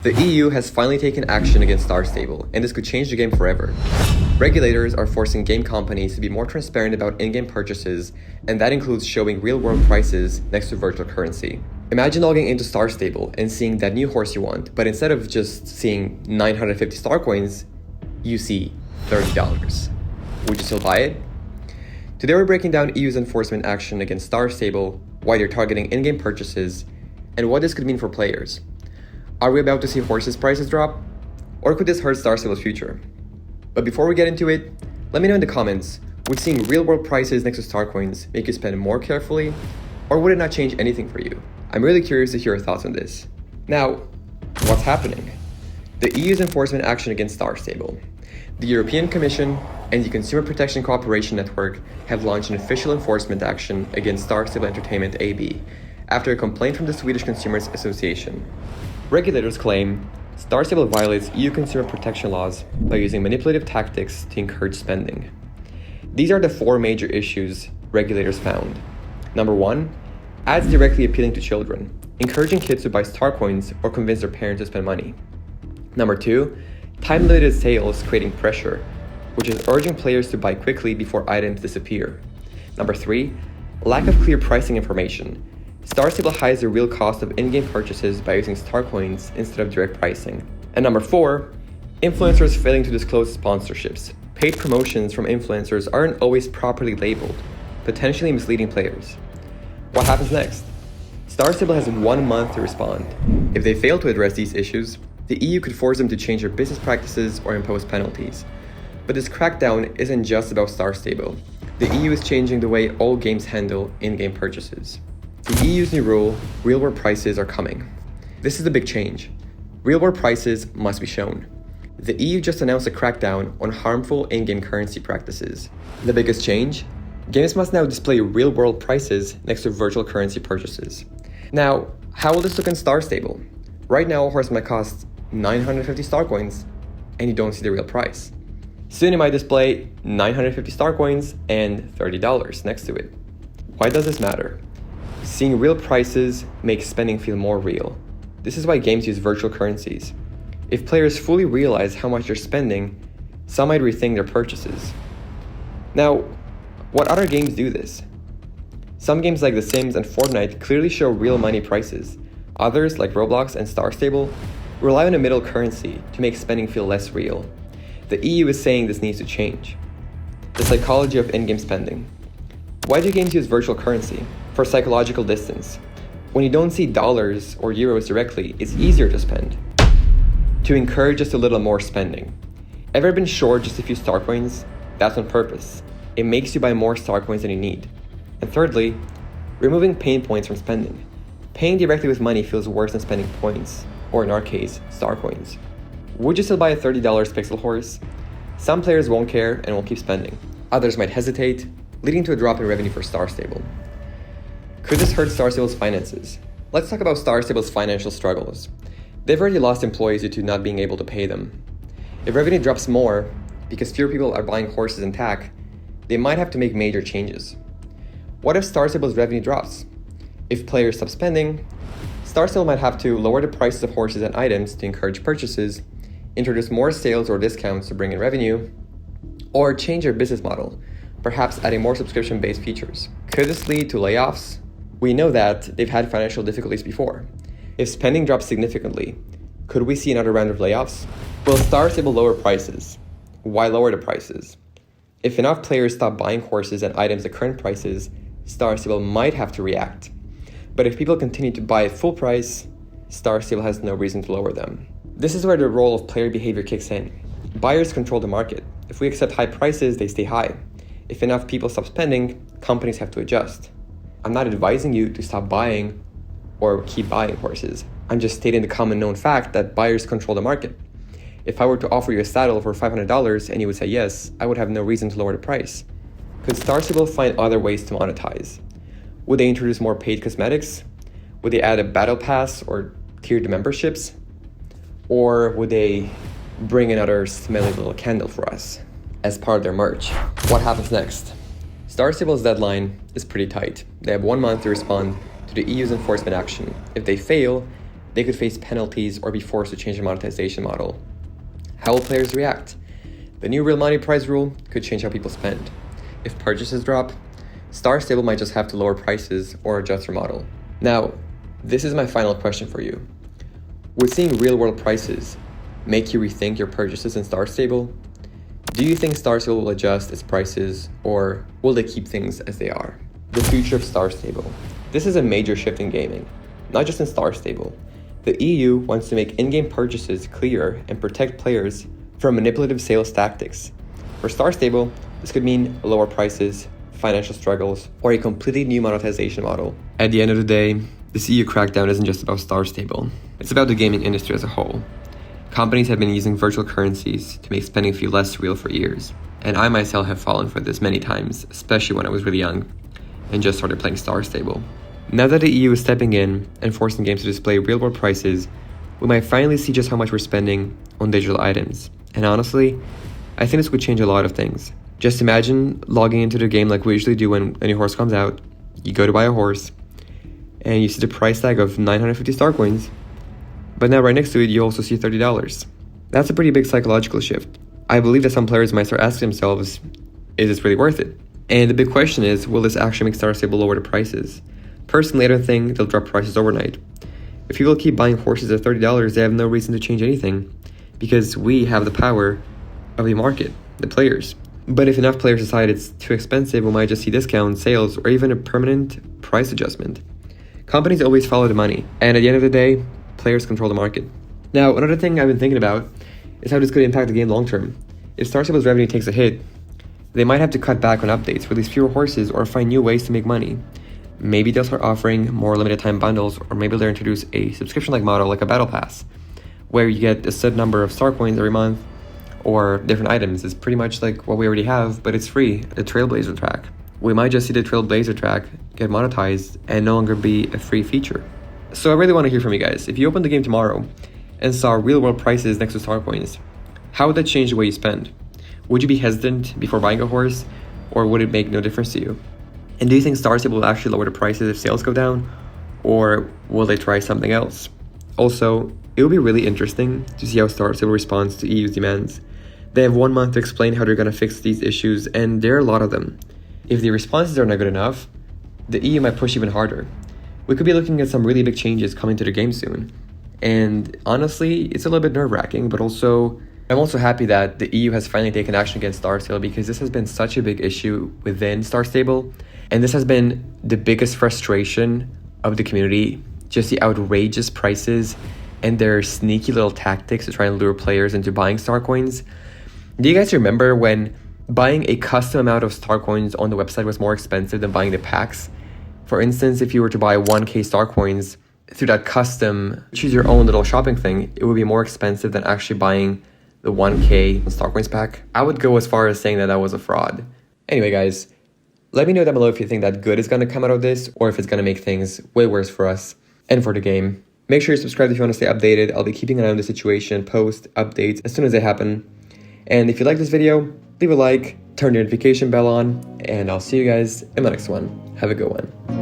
The EU has finally taken action against Star Stable, and this could change the game forever. Regulators are forcing game companies to be more transparent about in-game purchases, and that includes showing real-world prices next to virtual currency. Imagine logging into Star Stable and seeing that new horse you want, but instead of just seeing 950 star coins, you see $30. Would you still buy it? Today we're breaking down EU's enforcement action against Star Stable, why they're targeting in-game purchases, and what this could mean for players. Are we about to see horses' prices drop? Or could this hurt Star Stable's future? But before we get into it, let me know in the comments, would seeing real-world prices next to star coins make you spend more carefully? Or would it not change anything for you? I'm really curious to hear your thoughts on this. Now, what's happening? The EU's enforcement action against Star Stable. The European Commission and the Consumer Protection Cooperation Network have launched an official enforcement action against Star Stable Entertainment AB after a complaint from the Swedish Consumers Association. Regulators claim Star Stable violates EU consumer protection laws by using manipulative tactics to encourage spending. These are the four major issues regulators found. Number one, ads directly appealing to children, encouraging kids to buy star coins or convince their parents to spend money. Number two, time-limited sales creating pressure, which is urging players to buy quickly before items disappear. Number three, lack of clear pricing information. Star Stable hides the real cost of in-game purchases by using star coins instead of direct pricing. And number four, influencers failing to disclose sponsorships. Paid promotions from influencers aren't always properly labeled, potentially misleading players. What happens next? Star Stable has 1 month to respond. If they fail to address these issues, the EU could force them to change their business practices or impose penalties. But this crackdown isn't just about Star Stable. The EU is changing the way all games handle in-game purchases. The EU's new rule, real-world prices are coming. This is a big change. Real-world prices must be shown. The EU just announced a crackdown on harmful in-game currency practices. The biggest change? Games must now display real-world prices next to virtual currency purchases. Now, how will this look in Star Stable? Right now, a horse might cost 950 star coins, and you don't see the real price. Soon it might display 950 star coins and $30 next to it. Why does this matter? Seeing real prices makes spending feel more real. This is why games use virtual currencies. If players fully realize how much they're spending, some might rethink their purchases. Now, what other games do this? Some games like The Sims and Fortnite clearly show real money prices. Others, like Roblox and Star Stable, rely on a middle currency to make spending feel less real. The EU is saying this needs to change. The psychology of in-game spending. Why do games use virtual currency? For psychological distance. When you don't see dollars or euros directly, it's easier to spend. To encourage just a little more spending. Ever been short just a few star coins? That's on purpose. It makes you buy more star coins than you need. And thirdly, removing pain points from spending. Paying directly with money feels worse than spending points, or in our case, star coins. Would you still buy a $30 pixel horse? Some players won't care and will keep spending. Others might hesitate, leading to a drop in revenue for Star Stable. Could this hurt Star Stable's finances? Let's talk about Star Stable's financial struggles. They've already lost employees due to not being able to pay them. If revenue drops more, because fewer people are buying horses and tack, they might have to make major changes. What if Star Stable's revenue drops? If players stop spending, Star Stable might have to lower the prices of horses and items to encourage purchases, introduce more sales or discounts to bring in revenue, or change their business model, perhaps adding more subscription-based features. Could this lead to layoffs? We know that they've had financial difficulties before. If spending drops significantly, could we see another round of layoffs? Will Star Stable lower prices? Why lower the prices? If enough players stop buying horses and items at current prices, Star Stable might have to react. But if people continue to buy at full price, Star Stable has no reason to lower them. This is where the role of player behavior kicks in. Buyers control the market. If we accept high prices, they stay high. If enough people stop spending, companies have to adjust. I'm not advising you to stop buying or keep buying horses. I'm just stating the common known fact that buyers control the market. If I were to offer you a saddle for $500 and you would say yes, I would have no reason to lower the price. Could Star Stable find other ways to monetize? Would they introduce more paid cosmetics? Would they add a battle pass or tiered memberships? Or would they bring another smelly little candle for us as part of their merch? What happens next? Star Stable's deadline is pretty tight. They have 1 month to respond to the EU's enforcement action. If they fail, they could face penalties or be forced to change the monetization model. How will players react? The new real money price rule could change how people spend. If purchases drop, Star Stable might just have to lower prices or adjust their model. Now, this is my final question for you. Would seeing real-world prices make you rethink your purchases in Star Stable? Do you think Star Stable will adjust its prices, or will they keep things as they are? The future of Star Stable. This is a major shift in gaming, not just in Star Stable. The EU wants to make in-game purchases clearer and protect players from manipulative sales tactics. For Star Stable, this could mean lower prices, financial struggles, or a completely new monetization model. At the end of the day, this EU crackdown isn't just about Star Stable. It's about the gaming industry as a whole. Companies have been using virtual currencies to make spending feel less real for years, and I myself have fallen for this many times, especially when I was really young and just started playing Star Stable. Now that the EU is stepping in and forcing games to display real-world prices, we might finally see just how much we're spending on digital items. And honestly, I think this would change a lot of things. Just imagine logging into the game like we usually do when a new horse comes out. You go to buy a horse, and you see the price tag of 950 star coins, but now right next to it you also see $30. That's a pretty big psychological shift. I believe that some players might start asking themselves, is this really worth it? And the big question is, will this actually make Star Stable lower the prices? Personally, I don't think they'll drop prices overnight. If people keep buying horses at $30, they have no reason to change anything, because we have the power of the market, the players. But if enough players decide it's too expensive, we might just see discounts, sales, or even a permanent price adjustment. Companies always follow the money, and at the end of the day, players control the market. Now, another thing I've been thinking about is how this could impact the game long term. If Star Stable's revenue takes a hit, they might have to cut back on updates, release fewer horses, or find new ways to make money. Maybe they'll start offering more limited time bundles, or maybe they'll introduce a subscription-like model like a battle pass, where you get a set number of star coins every month, or different items. It's pretty much like what we already have, but it's free, the Trailblazer track. We might just see the Trailblazer track get monetized and no longer be a free feature. So I really want to hear from you guys. If you opened the game tomorrow and saw real-world prices next to star coins, how would that change the way you spend? Would you be hesitant before buying a horse, or would it make no difference to you? And do you think Star Stable will actually lower the prices if sales go down, or will they try something else? Also, it will be really interesting to see how Star Stable responds to EU's demands. They have 1 month to explain how they're going to fix these issues, and there are a lot of them. If the responses are not good enough, the EU might push even harder. We could be looking at some really big changes coming to the game soon. And honestly, it's a little bit nerve-wracking, but also, I'm also happy that the EU has finally taken action against Star Stable, because this has been such a big issue within Star Stable. And this has been the biggest frustration of the community, just the outrageous prices and their sneaky little tactics to try and lure players into buying star coins. Do you guys remember when buying a custom amount of star coins on the website was more expensive than buying the packs? For instance, if you were to buy 1k star coins through that custom, choose your own little shopping thing, it would be more expensive than actually buying the 1k star coins pack. I would go as far as saying that that was a fraud. Anyway, guys, let me know down below if you think that good is going to come out of this, or if it's going to make things way worse for us and for the game. Make sure you subscribe if you want to stay updated. I'll be keeping an eye on the situation, post updates as soon as they happen. And if you like this video, leave a like, turn your notification bell on, and I'll see you guys in the next one. Have a good one.